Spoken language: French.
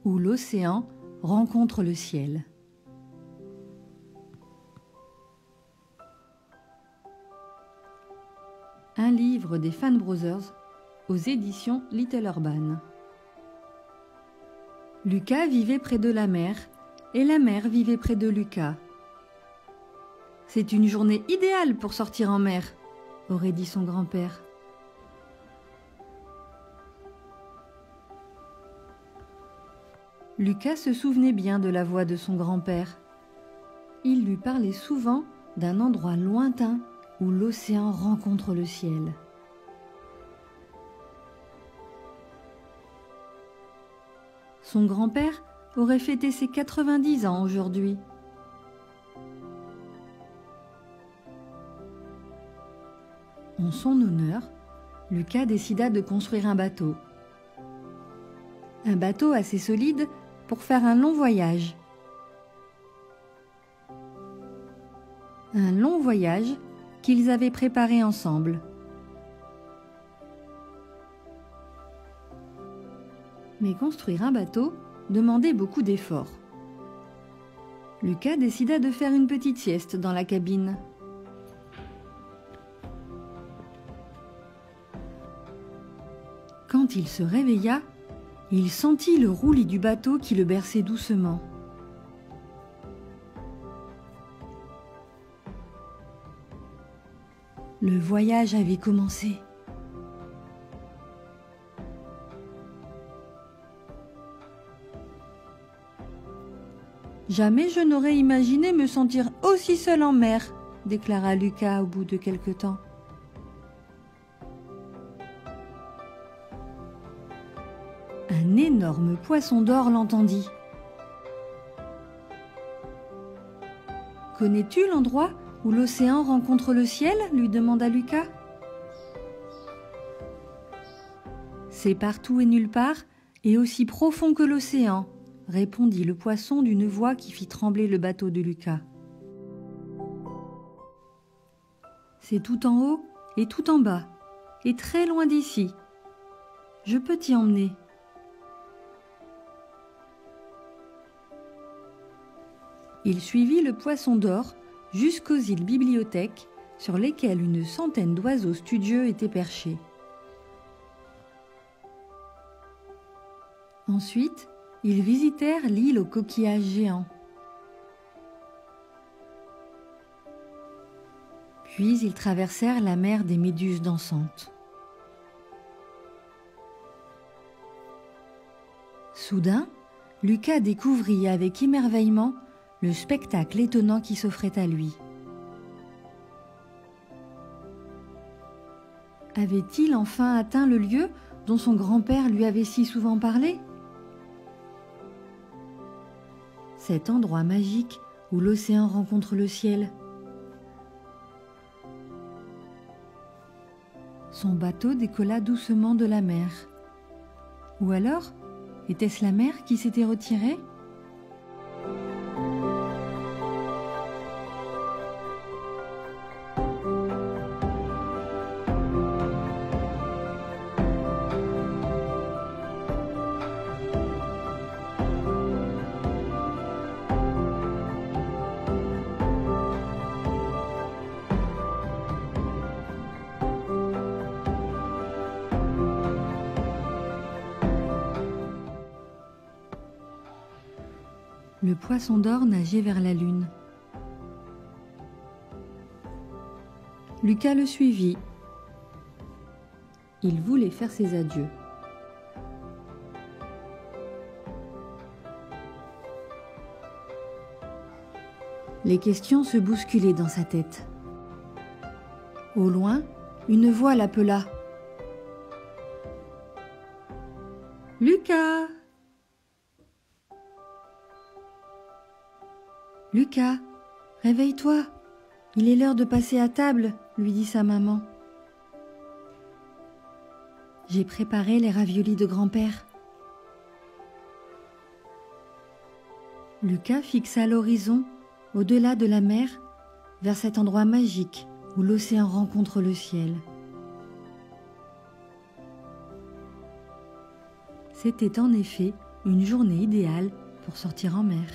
où l'océan rencontre le ciel. Un livre des Fan Brothers aux éditions Little Urban. Lucas vivait près de la mer et la mer vivait près de Lucas. C'est une journée idéale pour sortir en mer, aurait dit son grand-père. Lucas se souvenait bien de la voix de son grand-père. Il lui parlait souvent d'un endroit lointain où l'océan rencontre le ciel. Son grand-père aurait fêté ses 90 ans aujourd'hui. En son honneur, Lucas décida de construire un bateau. Un bateau assez solide pour faire un long voyage. Un long voyage qu'ils avaient préparé ensemble. Mais construire un bateau demandait beaucoup d'efforts. Lucas décida de faire une petite sieste dans la cabine. Quand il se réveilla, il sentit le roulis du bateau qui le berçait doucement. Le voyage avait commencé. Jamais je n'aurais imaginé me sentir aussi seul en mer, déclara Lucas au bout de quelque temps. Un énorme poisson d'or l'entendit. « Connais-tu l'endroit où l'océan rencontre le ciel ?» lui demanda Lucas. « C'est partout et nulle part, et aussi profond que l'océan, » répondit le poisson d'une voix qui fit trembler le bateau de Lucas. « C'est tout en haut et tout en bas, et très loin d'ici. Je peux t'y emmener. » Il suivit le poisson d'or jusqu'aux îles Bibliothèques sur lesquelles une centaine d'oiseaux studieux étaient perchés. Ensuite, ils visitèrent l'île aux coquillages géants. Puis ils traversèrent la mer des méduses dansantes. Soudain, Lucas découvrit avec émerveillement le spectacle étonnant qui s'offrait à lui. Avait-il enfin atteint le lieu dont son grand-père lui avait si souvent parlé ? Cet endroit magique où l'océan rencontre le ciel. Son bateau décolla doucement de la mer. Ou alors, était-ce la mer qui s'était retirée ? Le poisson d'or nageait vers la lune. Lucas le suivit. Il voulait faire ses adieux. Les questions se bousculaient dans sa tête. Au loin, une voix l'appela. « Lucas ! Lucas, réveille-toi, il est l'heure de passer à table, » lui dit sa maman. « J'ai préparé les raviolis de grand-père. » Lucas fixa l'horizon, au-delà de la mer, vers cet endroit magique où l'océan rencontre le ciel. C'était en effet une journée idéale pour sortir en mer.